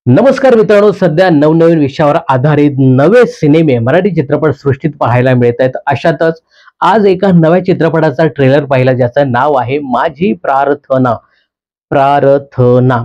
नमस्कार मित्रांनो, सध्या नवनवीन विषयावर आधारित नवे सिनेमे मराठी चित्रपट सृष्टीत पाहायला मिळत आहेत. अशातच आज एका नव्या चित्रपटाचा ट्रेलर पाहिला ज्याचं नाव आहे माझी प्रार्थना. प्रार्थना.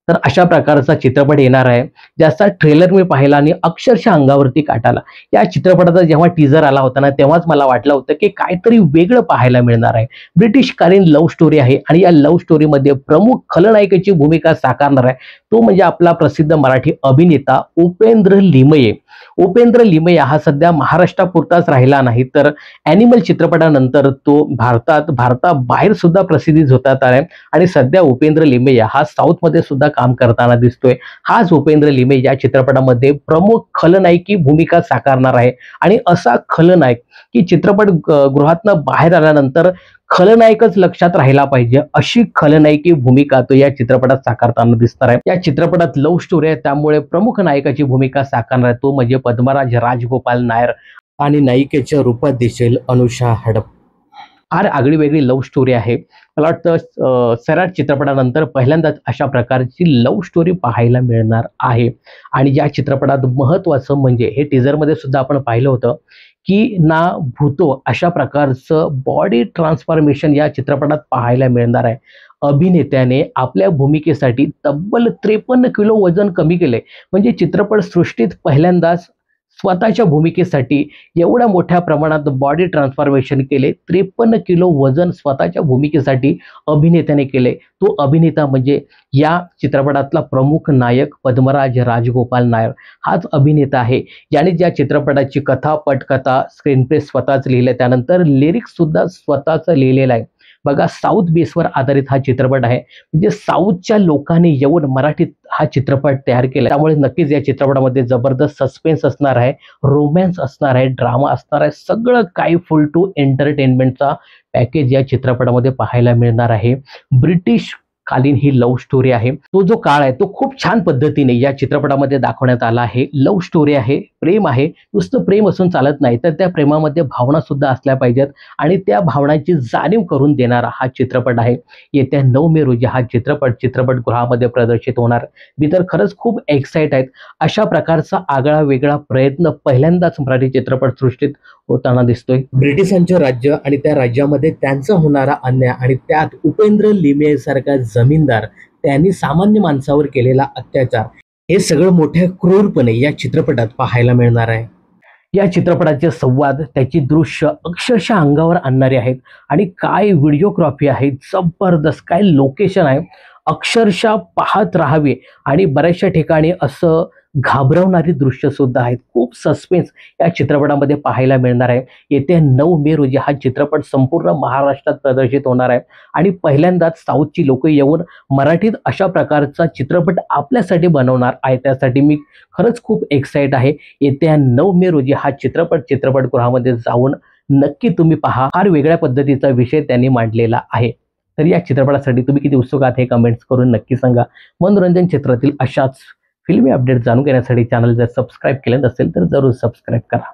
तर अशा प्रकारचा चित्रपट येणार आहे, ज्याचा ट्रेलर मी पाहिला आणि अक्षरशः अंगावरती काटा आला. या चित्रपटाचा जेव्हा टीझर आला होता ना, तेव्हाच मला वाटलं होतं की काहीतरी वेगळं पाहायला मिळणार आहे. ब्रिटिशकालीन लव्ह स्टोरी आहे आणि या लव्ह स्टोरीमध्ये प्रमुख खलनायकाची भूमिका साकारणार आहे. तो म्हणजे आपला प्रसिद्ध मराठी अभिनेता उपेंद्र लिमये. उपेंद्र लिमये हा सध्या महाराष्ट्रापुरताच राहिला नाही, तर ॲनिमल चित्रपटानंतर तो भारताबाहेर सुद्धा प्रसिद्धी झोतात आहे आणि सध्या उपेंद्र लिमये हा साऊथमध्ये सुद्धा काम करताना दिसतोय. हाच उपेंद्र लिमये या चित्रपटामध्ये प्रमुख खलनायकी भूमिका साकारणार आहे आणि असा खलनायक की चित्रपट गृहातनं बाहेर आल्यानंतर खलनायकच लक्षात राहिला पाहिजे, अशी खलनायकी भूमिका तो या चित्रपटात साकारताना दिसणार आहे. या चित्रपटात लव्ह स्टोरी आहे, त्यामुळे प्रमुख नायकाची भूमिका साकारणार आहे तो म्हणजे पद्मराज राजगोपाल नायर आणि नायिकेच्या रूपात दिसेल अनुषा हडप. फार आगळी वेगळी लव्ह स्टोरी आहे. मला वाटतं सैराट चित्रपटानंतर पहिल्यांदाच अशा प्रकारची लव्ह स्टोरी पाहायला मिळणार आहे. आणि या चित्रपटात महत्त्वाचं म्हणजे हे टीझरमध्ये सुद्धा आपण पाहिलं होतं की ना भूतो अशा प्रकारचं बॉडी ट्रान्सफॉर्मेशन या चित्रपटात पाहायला मिळणार आहे. अभिनेत्याने आपल्या भूमिकेसाठी तब्बल 53 किलो वजन कमी केले. म्हणजे चित्रपट सृष्टीत पहिल्यांदाच स्वतःच्या भूमिकेसाठी एवढ्या मोठ्या प्रमाणात बॉडी ट्रान्सफॉर्मेशन केले. 53 किलो वजन स्वतःच्या भूमिकेसाठी अभिनेत्याने केले. तो अभिनेता म्हणजे या चित्रपटातला प्रमुख नायक पद्मराज राजगोपाल नायर हाच अभिनेता आहे. याने ज्या चित्रपटाची कथा, पटकथा, स्क्रीनप्ले स्वतःच लिहिले, त्यानंतर लिरिक्स सुद्धा स्वतःच लिहिलेला आहे. बघा, साऊथ बेसवर आधारित हा चित्रपट आहे. म्हणजे साऊथच्या लोकांनी येऊन मराठीत हा चित्रपट तयार केला. त्यामुळे नक्कीच या चित्रपटामध्ये जबरदस्त सस्पेन्स असणार आहे, रोमॅन्स असणार आहे, ड्रामा असणार आहे. सगळं काही फुल टू एंटरटेनमेंटचा पॅकेज या चित्रपटामध्ये पाहायला मिळणार आहे. ब्रिटिश कालीन ही लव्ह स्टोरी आहे. तो जो काळ आहे तो खूप छान पद्धतीने या चित्रपटामध्ये दाखवण्यात आला आहे. लव्ह स्टोरी आहे, प्रेम आहे. नुसतं प्रेम असून चालत नाही, तर त्या प्रेमामध्ये भावना सुद्धा असल्या पाहिजेत आणि त्या भावनांची जाणीव करून देणारा हा चित्रपट आहे. येत्या 9 मे रोजी हा चित्रपटगृहामध्ये प्रदर्शित होणार. मी तर खरंच खूप एक्साइट आहेत. अशा प्रकारचा आगळा वेगळा प्रयत्न पहिल्यांदाच मराठी चित्रपट सृष्टीत होताना दिसतोय. ब्रिटिशांचे राज्य आणि त्या राज्यामध्ये त्यांचा होणारा अन्याय आणि त्यात उपेंद्र लिमये सारखा जमीनदार, त्यांनी सामान्य माणसावर केलेला अत्याचार, हे सगळं मोठ्या क्रूरपणे या चित्रपटात पाहायला मिळणार आहे. या चित्रपटाचे संवाद, त्याची दृश्य अक्षरशः अंगावर आणणारे आहेत आणि काय व्हिडिओग्राफी आहे, जबरदस्त काय लोकेशन आहे, अक्षरशः पाहत राहावे. आणि बऱ्याचशा ठिकाणी असं घाबरवणारी दृश्य सुद्धा आहेत. खूप सस्पेन्स या चित्रपटामध्ये पाहायला मिळणार आहे. येत्या 9 मे रोजी हा चित्रपट संपूर्ण महाराष्ट्रात प्रदर्शित होणार आहे आणि पहिल्यांदाच साऊथची लोक येऊन मराठीत अशा प्रकारचा चित्रपट आपल्यासाठी बनवणार आहे. त्यासाठी मी खरंच खूप एक्साइट आहे. येत्या 9 मे रोजी हा चित्रपटगृहामध्ये जाऊन नक्की तुम्ही पहा. फार वेगळ्या पद्धतीचा विषय त्यांनी मांडलेला आहे. तर या चित्रपटासाठी तुम्ही किती उत्सुक आहात हे कमेंट्स करून नक्की सांगा. मनोरंजन क्षेत्रातील अशाच फिल्मी अपडेट जाणून घेण्यासाठी चॅनल जर सबस्क्राईब केले नसेल तर जरूर सबस्क्राईब करा.